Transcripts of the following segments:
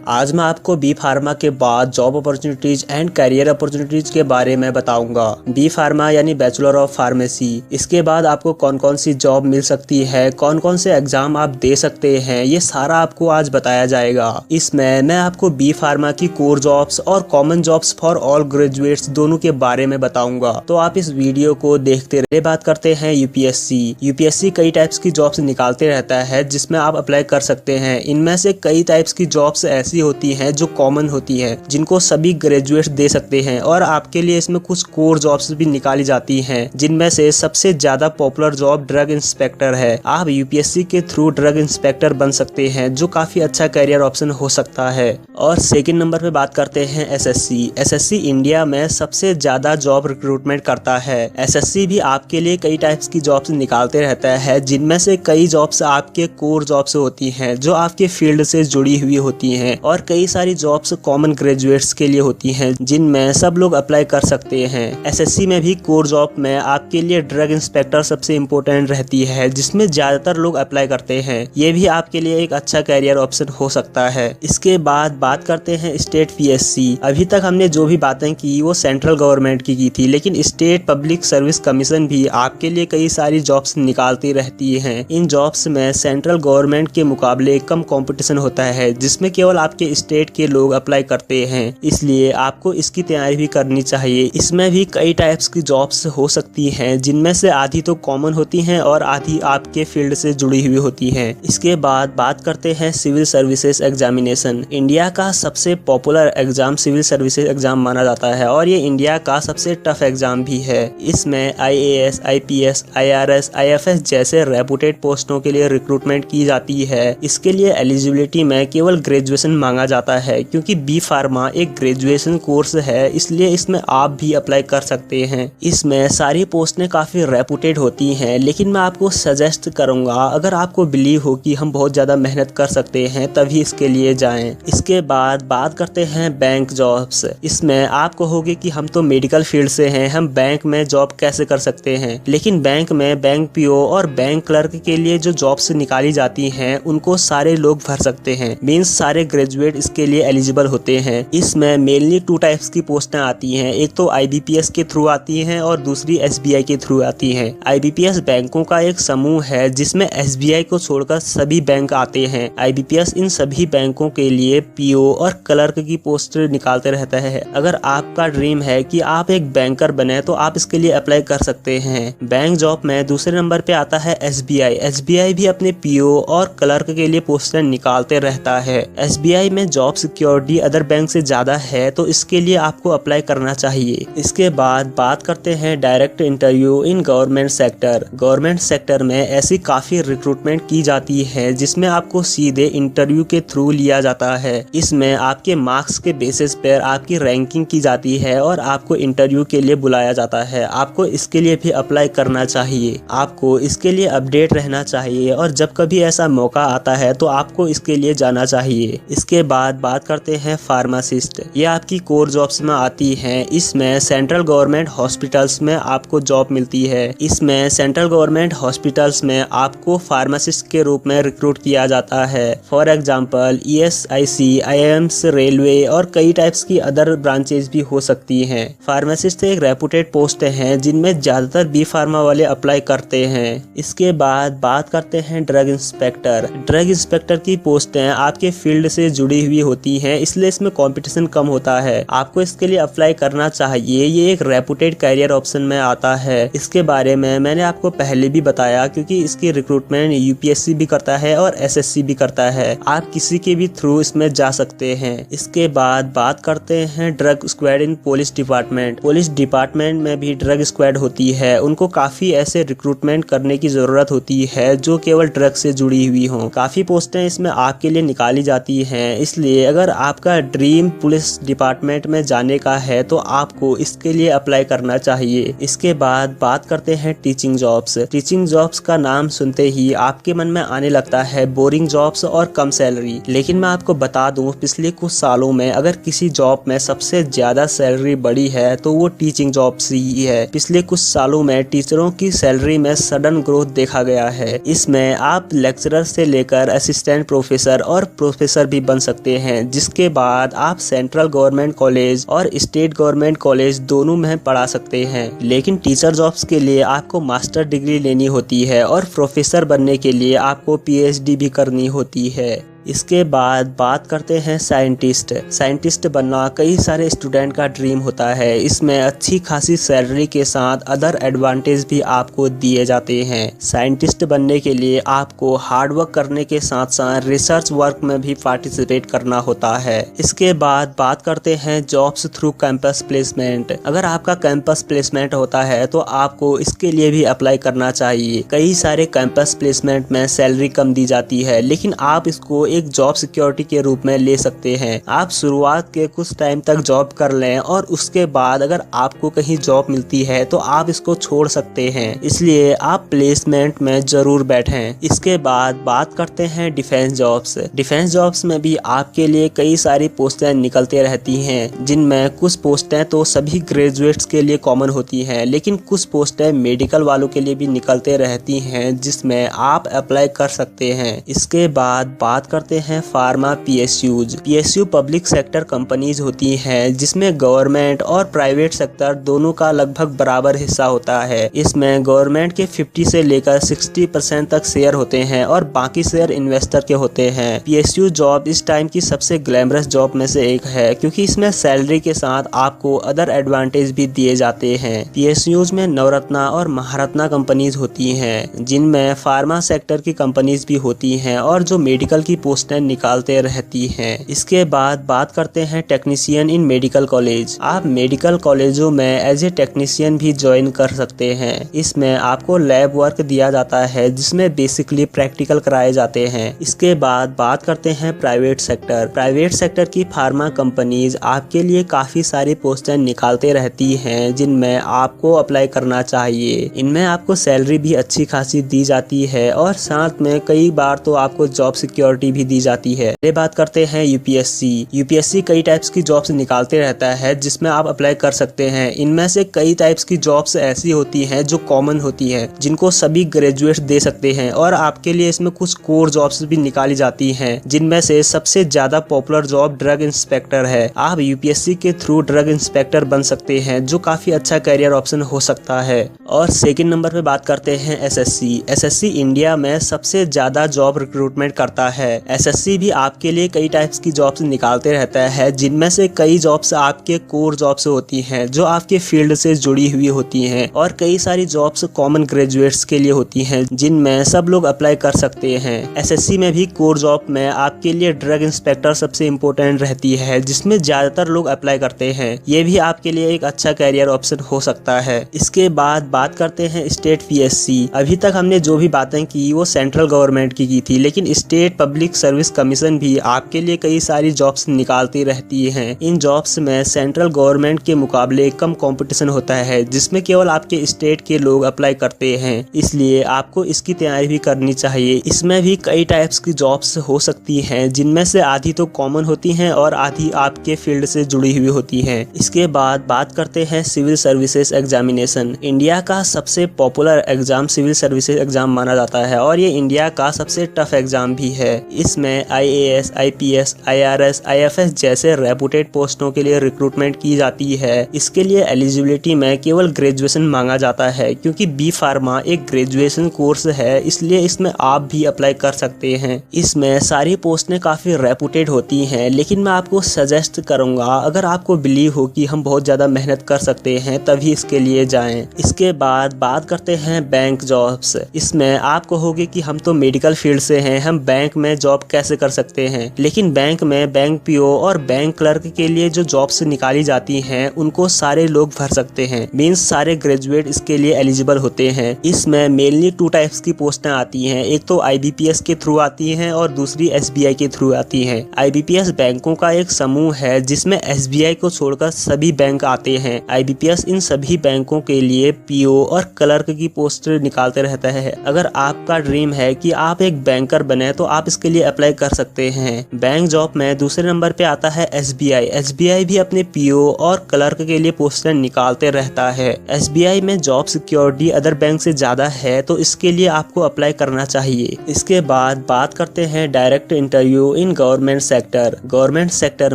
आज मैं आपको बी फार्मा के बाद job opportunities and career opportunities के बारे में बताऊंगा। बी फार्मा यानी बैचलर ऑफ फार्मेसी, इसके बाद आपको कौन कौन सी जॉब मिल सकती है, कौन कौन से एग्जाम आप दे सकते हैं, ये सारा आपको आज बताया जाएगा। इसमें मैं आपको बी फार्मा की कोर जॉब्स और common jobs for all graduates दोनों के बारे में बताऊंगा। तो आप इस वीडियो को देखते रहे। बात करते हैं यूपीएससी कई टाइप्स की जॉब्स निकालते रहता है जिसमें आप अप्लाई कर सकते हैं। इनमें से कई टाइप्स की जॉब्स ऐसी होती हैं जो कॉमन होती है, जिनको सभी ग्रेजुएट्स दे सकते हैं, और आपके लिए इसमें कुछ कोर जॉब्स भी निकाली जाती हैं, जिनमें से सबसे ज्यादा पॉपुलर जॉब ड्रग इंस्पेक्टर है। आप यूपीएससी के थ्रू ड्रग इंस्पेक्टर बन सकते हैं, जो काफी अच्छा करियर ऑप्शन हो सकता है। और सेकंड नंबर पे बात करते हैं एसएससी इंडिया में सबसे ज्यादा जॉब रिक्रूटमेंट करता है। एसएससी भी आपके लिए कई टाइप्स की जॉब्स निकालते रहता है, जिनमें से कई जॉब्स आपके कोर जॉब्स होती हैं, जो आपके फील्ड से जुड़ी हुई होती हैं, और कई सारी जॉब्स कॉमन ग्रेजुएट्स के लिए होती हैं, जिनमें सब लोग अप्लाई कर सकते हैं। एसएससी में भी कोर जॉब में आपके लिए ड्रग इंस्पेक्टर सबसे इम्पोर्टेंट रहती है, जिसमें ज्यादातर लोग अप्लाई करते हैं। ये भी आपके लिए एक अच्छा करियर ऑप्शन हो सकता है। इसके बाद बात करते हैं स्टेट पीएससी। अभी तक हमने जो भी बातें की वो सेंट्रल गवर्नमेंट की थी, लेकिन स्टेट पब्लिक सर्विस कमीशन भी आपके लिए कई सारी जॉब्स निकालती रहती है। इन जॉब्स में सेंट्रल गवर्नमेंट के मुकाबले कम कंपटीशन होता है, जिसमें केवल आपके स्टेट के लोग अप्लाई करते हैं, इसलिए आपको इसकी तैयारी भी करनी चाहिए। इसमें भी कई टाइप्स की जॉब्स हो सकती हैं, जिनमें से आधी तो कॉमन होती हैं और आधी आपके फील्ड से जुड़ी हुई होती हैं। इसके बाद बात करते हैं सिविल सर्विसेज एग्जामिनेशन। इंडिया का सबसे popular exam civil services exam माना जाता है, और ये इंडिया का सबसे टफ एग्जाम भी है। इसमें आईएएस, आईपीएस, आईआरएस, आईएफएस जैसे रेपुटेड पोस्टों के लिए रिक्रूटमेंट की जाती है। इसके लिए एलिजिबिलिटी में केवल ग्रेजुएशन मांगा जाता है, क्योंकि बी फार्मा एक ग्रेजुएशन कोर्स है, इसलिए इसमें आप भी अप्लाई कर सकते हैं। इसमें सारी पोस्टें काफी रेपुटेड होती हैं, लेकिन मैं आपको सजेस्ट करूंगा, अगर आपको बिलीव हो कि हम बहुत ज्यादा मेहनत कर सकते हैं तभी इसके लिए जाएं। इसके बाद बात करते हैं बैंक जॉब्स। इसमें आप कहोगे कि हम तो मेडिकल फील्ड से हैं, हम बैंक में जॉब कैसे कर सकते हैं, लेकिन बैंक में बैंक पीओ और बैंक क्लर्क के लिए जो जॉब्स निकाली जाती हैं उनको सारे लोग भर सकते हैं, मीन्स सारे ग्रेजुएट इसके लिए एलिजिबल होते हैं। इसमें मेनली 2 टाइप्स की पोस्टें आती हैं, एक तो आईबीपीएस के थ्रू आती हैं और दूसरी एसबीआई के थ्रू आती हैं। आईबीपीएस बैंकों का एक समूह है, जिसमें एसबीआई को छोड़कर सभी बैंक आते हैं। आईबीपीएस इन सभी बैंकों के लिए पीओ और क्लर्क की पोस्ट निकालते रहता है। अगर आपका ड्रीम है कि आप एक बैंकर बने तो आप इसके लिए अप्लाई कर सकते हैं। बैंक जॉब में दूसरे नंबर पे आता है एसबीआई। एसबीआई भी अपने पीओ और क्लर्क के लिए पोस्टें निकालते रहता है। एसबीआई में जॉब सिक्योरिटी अदर बैंक से ज्यादा है, तो इसके लिए आपको अप्लाई करना चाहिए। इसके बाद बात करते हैं direct interview in government sector. Government sector में ऐसी काफी रिक्रूटमेंट की जाती है, जिसमें आपको सीधे इंटरव्यू के थ्रू लिया जाता है। इसमें आपके मार्क्स के बेसिस पर आपकी रैंकिंग की जाती है और आपको इंटरव्यू के लिए बुलाया जाता है। आपको इसके लिए भी अप्लाई करना चाहिए। आपको इसके लिए अपडेट रहना चाहिए, और जब कभी ऐसा मौका आता है तो आपको इसके लिए जाना चाहिए। इसके बाद बात करते हैं फार्मासिस्ट। ये आपकी कोर जॉब्स में आती हैं। इसमें सेंट्रल गवर्नमेंट हॉस्पिटल्स में आपको जॉब मिलती है। इसमें सेंट्रल गवर्नमेंट हॉस्पिटल्स में आपको फार्मासिस्ट के रूप में रिक्रूट किया जाता है। For example ESIC, IIMs, railway और कई टाइप्स की अदर ब्रांचेस भी हो सकती हैं। फार्मासिस्ट एक रेपुटेड पोस्ट है, जिनमें ज्यादातर बी फार्मा वाले अप्लाई करते हैं। इसके बाद बात करते हैं ड्रग इंस्पेक्टर। ड्रग इंस्पेक्टर की पोस्टें आपके फील्ड से जुड़ी हुई होती हैं, इसलिए इसमें कंपटीशन कम होता है। आपको इसके लिए अप्लाई करना चाहिए। ये एक रेपुटेड करियर ऑप्शन में आता है। इसके बारे में मैंने आपको पहले भी बताया, क्योंकि इसकी रिक्रूटमेंट यूपीएससी भी करता है और एसएससी भी करता है। आप किसी के भी थ्रू इसमें जा सकते हैं। इसके बाद बात करते हैं ड्रग स्क्वाड इन पुलिस डिपार्टमेंट। पुलिस डिपार्टमेंट में भी ड्रग स्क्वाड होती है। उनको काफी ऐसे रिक्रूटमेंट करने की जरूरत होती है जो केवल ड्रग से जुड़ी हुई हो। काफी पोस्टें इसमें आपके लिए निकाली जाती हैं, इसलिए अगर आपका ड्रीम पुलिस डिपार्टमेंट में जाने का है तो आपको इसके लिए अप्लाई करना चाहिए। इसके बाद बात करते हैं टीचिंग जॉब्स। टीचिंग जॉब्स का नाम सुनते ही आपके मन में आने लगता है बोरिंग जॉब्स और कम सैलरी, लेकिन मैं आपको बता दूं, पिछले कुछ सालों में अगर किसी जॉब में सबसे ज्यादा सैलरी बढ़ी है तो वो टीचिंग जॉब्स ही है। पिछले कुछ सालों में टीचरों की सैलरी में सडन ग्रोथ देखा गया है। इसमें आप लेक्चरर से लेकर असिस्टेंट प्रोफेसर और प्रोफेसर भी बन बन सकते हैं, जिसके बाद आप सेंट्रल गवर्नमेंट कॉलेज और स्टेट गवर्नमेंट कॉलेज दोनों में पढ़ा सकते हैं। लेकिन टीचर जॉब्स के लिए आपको मास्टर डिग्री लेनी होती है और प्रोफेसर बनने के लिए आपको पीएचडी भी करनी होती है। इसके बाद बात करते हैं साइंटिस्ट। साइंटिस्ट बनना कई सारे स्टूडेंट का ड्रीम होता है। इसमें अच्छी खासी सैलरी के साथ अदर एडवांटेज भी आपको दिए जाते हैं। साइंटिस्ट बनने के लिए आपको हार्ड वर्क करने के साथ साथ रिसर्च वर्क में भी पार्टिसिपेट करना होता है। इसके बाद बात करते हैं जॉब्स थ्रू कैंपस प्लेसमेंट। अगर आपका कैंपस प्लेसमेंट होता है तो आपको इसके लिए भी अप्लाई करना चाहिए। कई सारे कैंपस प्लेसमेंट में सैलरी कम दी जाती है, लेकिन आप इसको एक जॉब सिक्योरिटी के रूप में ले सकते हैं। आप शुरुआत के कुछ टाइम तक जॉब कर लें और उसके बाद अगर आपको कहीं जॉब मिलती है तो आप इसको छोड़ सकते हैं, इसलिए आप प्लेसमेंट में जरूर बैठें। इसके बाद बात करते हैं डिफेंस जॉब्स। डिफेंस जॉब्स में भी आपके लिए कई सारी पोस्टें निकलते रहती हैं, जिनमें कुछ पोस्टें तो सभी ग्रेजुएट्स के लिए कॉमन होती हैं, लेकिन कुछ पोस्टें मेडिकल वालों के लिए भी निकलते रहती हैं, जिसमें आप अप्लाई कर सकते हैं। इसके बाद बात करते हैं pharma PSUs. PSU public sector companies होती हैं, जिसमें गवर्नमेंट और प्राइवेट सेक्टर दोनों का लगभग बराबर हिस्सा होता है। इसमें गवर्नमेंट के 50 से लेकर 60% तक शेयर होते हैं और बाकी शेयर इन्वेस्टर के होते हैं। पीएसयू जॉब इस टाइम की सबसे ग्लैमरस जॉब में से एक है, क्योंकि इसमें सैलरी के साथ आपको अदर एडवांटेज भी दिए जाते हैं। पीएसयूज में नवरत्ना और महारत्ना कंपनीज होती हैं, जिनमें फार्मा सेक्टर की कंपनीज भी होती हैं और जो मेडिकल की पोस्टें निकालते रहती हैं। इसके बाद बात करते हैं टेक्नीशियन इन मेडिकल कॉलेज। आप मेडिकल कॉलेजों में एज ए टेक्नीशियन भी ज्वाइन कर सकते हैं। इसमें आपको लैब वर्क दिया जाता है, जिसमें बेसिकली प्रैक्टिकल कराए जाते हैं। इसके बाद बात करते हैं प्राइवेट सेक्टर। प्राइवेट सेक्टर की फार्मा कंपनीज आपके लिए काफी सारी पोस्टें निकालते रहती हैं, जिनमें आपको अप्लाई करना चाहिए। इनमें आपको सैलरी भी अच्छी खासी दी जाती है और साथ में कई बार तो आपको जॉब सिक्योरिटी भी दी जाती है। ये बात करते हैं यूपीएससी। यूपीएससी कई टाइप्स की जॉब्स निकालते रहता है, जिसमें आप अप्लाई कर सकते हैं। इनमें से कई टाइप्स की जॉब्स ऐसी होती हैं जो कॉमन होती हैं, जिनको सभी ग्रेजुएट्स दे सकते हैं, और आपके लिए इसमें कुछ कोर जॉब्स भी निकाली जाती हैं, जिनमें से सबसे ज्यादा पॉपुलर जॉब ड्रग इंस्पेक्टर है। आप यूपीएससी के थ्रू ड्रग इंस्पेक्टर बन सकते हैं, जो काफी अच्छा करियर ऑप्शन हो सकता है। और सेकंड नंबर पे बात करते हैं एसएससी। एसएससी इंडिया में सबसे ज्यादा जॉब रिक्रूटमेंट करता है। एसएससी भी आपके लिए कई टाइप्स की जॉब्स निकालते रहता है, जिनमें से कई जॉब्स आपके कोर जॉब्स होती हैं, जो आपके फील्ड से जुड़ी हुई होती हैं, और कई सारी जॉब्स कॉमन ग्रेजुएट्स के लिए होती हैं, जिनमें सब लोग अप्लाई कर सकते हैं। एसएससी में भी कोर जॉब में आपके लिए ड्रग इंस्पेक्टर सबसे इम्पोर्टेंट रहती है, जिसमें ज्यादातर लोग अप्लाई करते हैं। ये भी आपके लिए एक अच्छा कैरियर ऑप्शन हो सकता है। इसके बाद बात करते हैं स्टेट पीएससी। अभी तक हमने जो भी बातें की वो सेंट्रल गवर्नमेंट की थी, लेकिन स्टेट पब्लिक सर्विस कमीशन भी आपके लिए कई सारी जॉब्स निकालती रहती हैं। इन जॉब्स में सेंट्रल गवर्नमेंट के मुकाबले कम कंपटीशन होता है, जिसमें केवल आपके स्टेट के लोग अप्लाई करते हैं, इसलिए आपको इसकी तैयारी भी करनी चाहिए। इसमें भी कई टाइप्स की जॉब्स हो सकती हैं, जिनमें से आधी तो कॉमन होती हैं और आधी आपके फील्ड से जुड़ी हुई होती हैं। इसके बाद बात करते हैं सिविल सर्विसेज एग्जामिनेशन। इंडिया का सबसे popular exam civil services exam माना जाता है, और ये इंडिया का सबसे टफ एग्जाम भी है। इसमें आईएएस, आईपीएस, आईआरएस, आईएफएस जैसे रेपुटेड पोस्टों के लिए रिक्रूटमेंट की जाती है। इसके लिए एलिजिबिलिटी में केवल ग्रेजुएशन मांगा जाता है, क्योंकि बी फार्मा एक ग्रेजुएशन कोर्स है, इसलिए इसमें आप भी अप्लाई कर सकते हैं। इसमें सारी पोस्टें काफी रेपुटेड होती हैं, लेकिन मैं आपको सजेस्ट करूंगा, अगर आपको बिलीव हो कि हम बहुत ज्यादा मेहनत कर सकते हैं तभी इसके लिए जाएं। इसके बाद बात करते हैं बैंक जॉब्स। इसमें आप कहोगे कि हम तो मेडिकल फील्ड से हैं, हम बैंक में जॉब कैसे कर सकते हैं, लेकिन बैंक में बैंक पीओ और बैंक क्लर्क के लिए जो जॉब्स निकाली जाती हैं उनको सारे लोग भर सकते हैं, मींस सारे ग्रेजुएट इसके लिए एलिजिबल होते हैं। इसमें मेनली 2 टाइप्स की पोस्टें आती हैं, एक तो आईबीपीएस के थ्रू आती हैं और दूसरी एसबीआई के थ्रू आती हैं। आईबीपीएस बैंकों का एक समूह है, जिसमें एसबीआई को छोड़कर सभी बैंक आते हैं। आईबीपीएस इन सभी बैंकों के लिए पीओ और क्लर्क की पोस्ट निकालते रहता है। अगर आपका ड्रीम है कि आप एक बैंकर बने तो आप इसके लिए अप्लाई कर सकते हैं। बैंक जॉब में दूसरे नंबर पे आता है SBI। SBI भी अपने PO और क्लर्क के लिए पोस्टर निकालते रहता है। SBI में जॉब सिक्योरिटी अदर बैंक से ज्यादा है, तो इसके लिए आपको अप्लाई करना चाहिए। इसके बाद बात करते हैं direct interview in government sector. Government sector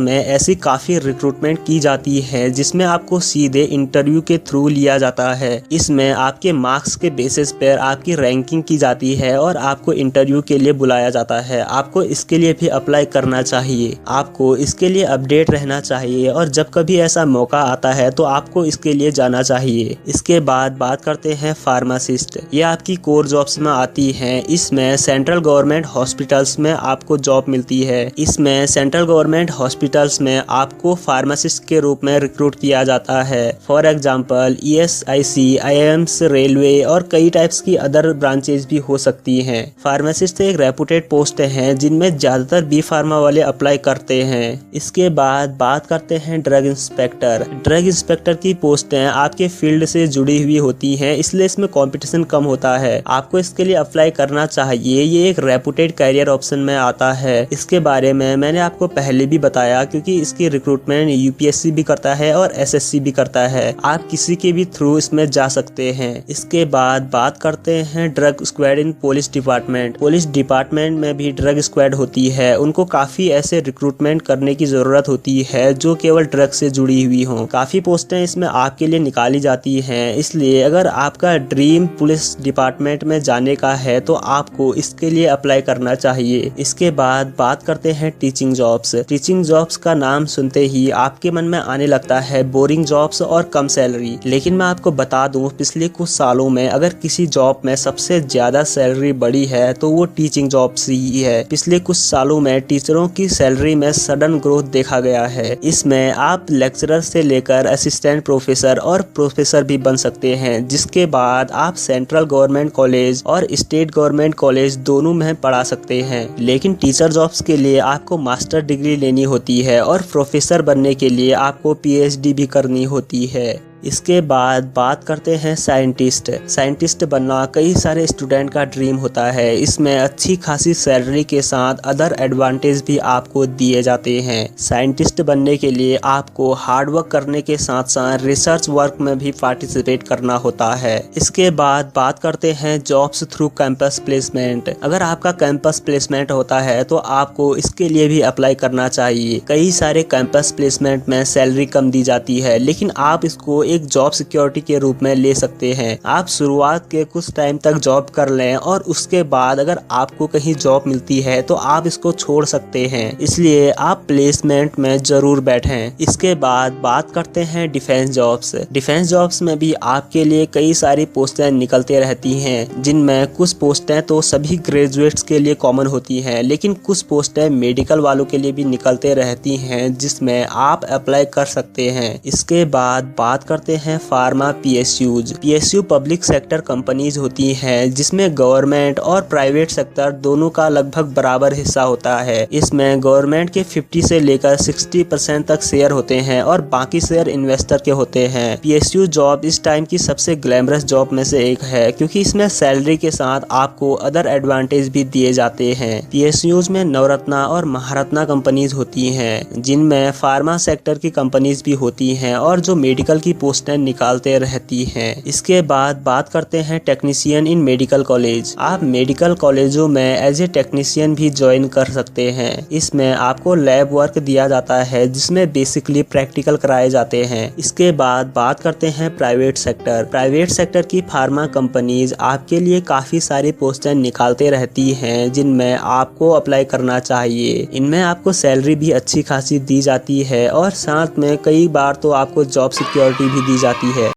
में ऐसी काफी रिक्रूटमेंट की जाती है जिसमें आपको सीधे इंटरव्यू के थ्रू लिया जाता है। इसमें आपके मार्क्स के बेसिस पर आपकी रैंकिंग की जाती है और आपको इंटरव्यू के लिए बुलाया जाता है। आपको इसके लिए भी अप्लाई करना चाहिए। आपको इसके लिए अपडेट रहना चाहिए और जब कभी ऐसा मौका आता है तो आपको इसके लिए जाना चाहिए। इसके बाद बात करते हैं फार्मासिस्ट। ये आपकी कोर जॉब्स में आती है। इसमें सेंट्रल गवर्नमेंट हॉस्पिटल्स में आपको जॉब मिलती है। इसमें सेंट्रल गवर्नमेंट हॉस्पिटल्स में आपको फार्मासिस्ट के रूप में रिक्रूट किया जाता है। For example ESIC, IIMs, railway और कई टाइप्स की अदर ब्रांचेस भी हो सकती हैं। फार्मासिस्ट एक रेपुटेड पोस्ट है जिनमें ज्यादातर बी फार्मा वाले अप्लाई करते हैं। इसके बाद बात करते हैं ड्रग इंस्पेक्टर। ड्रग इंस्पेक्टर की पोस्टें आपके फील्ड से जुड़ी हुई होती हैं, इसलिए इसमें कंपटीशन कम होता है। आपको इसके लिए अप्लाई करना चाहिए। ये एक रेपुटेड करियर ऑप्शन में आता है। इसके बारे में मैंने आपको पहले भी बताया, क्योंकि इसकी रिक्रूटमेंट UPSC भी करता है और SSC भी करता है। आप किसी के भी थ्रू इसमें जा सकते हैं। इसके बाद बात करते हैं ड्रग स्क्वाड इन पुलिस डिपार्टमेंट। पुलिस डिपार्टमेंट में भी ड्रग स्क्वाड होती है। उनको काफी ऐसे रिक्रूटमेंट करने की जरूरत होती है जो केवल ड्रग से जुड़ी हुई हो। काफी पोस्टें इसमें आपके लिए निकाली जाती हैं, इसलिए अगर आपका ड्रीम पुलिस डिपार्टमेंट में जाने का है तो आपको इसके लिए अप्लाई करना चाहिए। इसके बाद बात करते हैं टीचिंग जॉब्स। टीचिंग जॉब्स का नाम सुनते ही आपके मन में आने लगता है बोरिंग जॉब्स और कम सैलरी, लेकिन मैं आपको बता दूं पिछले कुछ सालों में अगर किसी जॉब में सबसे ज्यादा सैलरी बढ़ी है तो वो टीचिंग जॉब्स ही है। पिछले कुछ सालों में टीचरों की सैलरी में सडन ग्रोथ देखा गया है। इसमें आप लेक्चरर से लेकर असिस्टेंट प्रोफेसर और प्रोफेसर भी बन सकते हैं, जिसके बाद आप सेंट्रल गवर्नमेंट कॉलेज और स्टेट गवर्नमेंट कॉलेज दोनों में पढ़ा सकते हैं। लेकिन टीचर जॉब्स के लिए आपको मास्टर डिग्री लेनी होती है और प्रोफेसर बनने के लिए आपको PhD भी करनी होती है। इसके बाद बात करते हैं साइंटिस्ट। साइंटिस्ट बनना कई सारे स्टूडेंट का ड्रीम होता है। इसमें अच्छी खासी सैलरी के साथ अदर एडवांटेज भी आपको दिए जाते हैं। साइंटिस्ट बनने के लिए आपको हार्ड वर्क करने के साथ साथ रिसर्च वर्क में भी पार्टिसिपेट करना होता है। इसके बाद बात करते हैं जॉब्स थ्रू कैंपस प्लेसमेंट। अगर आपका कैंपस प्लेसमेंट होता है तो आपको इसके लिए भी अप्लाई करना चाहिए। कई सारे कैंपस प्लेसमेंट में सैलरी कम दी जाती है, लेकिन आप इसको एक जॉब सिक्योरिटी के रूप में ले सकते हैं। आप शुरुआत के कुछ टाइम तक जॉब कर लें और उसके बाद अगर आपको कहीं जॉब मिलती है तो आप इसको छोड़ सकते हैं, इसलिए आप प्लेसमेंट में जरूर बैठें। इसके बाद बात करते हैं डिफेंस जॉब्स। डिफेंस जॉब्स में भी आपके लिए कई सारी पोस्टें निकलते रहती हैं, जिनमें कुछ पोस्टें तो सभी ग्रेजुएट्स के लिए कॉमन होती हैं, लेकिन कुछ पोस्टें मेडिकल वालों के लिए भी निकलते रहती हैं, जिसमें आप अप्लाई कर सकते हैं। इसके बाद बात करते हैं pharma PSU public sector companies होती हैं, जिसमें गवर्नमेंट और प्राइवेट सेक्टर दोनों का लगभग बराबर हिस्सा होता है। इसमें गवर्नमेंट के 50 से लेकर 60% तक शेयर होते हैं और बाकी शेयर इन्वेस्टर के होते हैं। PSU जॉब इस टाइम की सबसे ग्लैमरस जॉब में से एक है, क्योंकि इसमें सैलरी के साथ आपको अदर एडवांटेज भी दिए जाते हैं। PSUs में नवरत्ना और महारत्ना कंपनीज होती हैं, जिनमें फार्मा सेक्टर की कंपनीज भी होती हैं और जो मेडिकल की पोस्टें निकालते रहती हैं। इसके बाद बात करते हैं टेक्नीशियन इन मेडिकल कॉलेज। आप मेडिकल कॉलेजों में एज ए टेक्नीशियन भी ज्वाइन कर सकते हैं। इसमें आपको लैब वर्क दिया जाता है, जिसमें बेसिकली प्रैक्टिकल कराए जाते हैं। इसके बाद बात करते हैं प्राइवेट सेक्टर। प्राइवेट सेक्टर की फार्मा कंपनीज आपके लिए काफी सारी पोस्टें निकालते रहती हैं, जिनमें आपको अप्लाई करना चाहिए। इनमें आपको सैलरी भी अच्छी खासी दी जाती है और साथ में कई बार तो आपको जॉब सिक्योरिटी भी दी जाती है।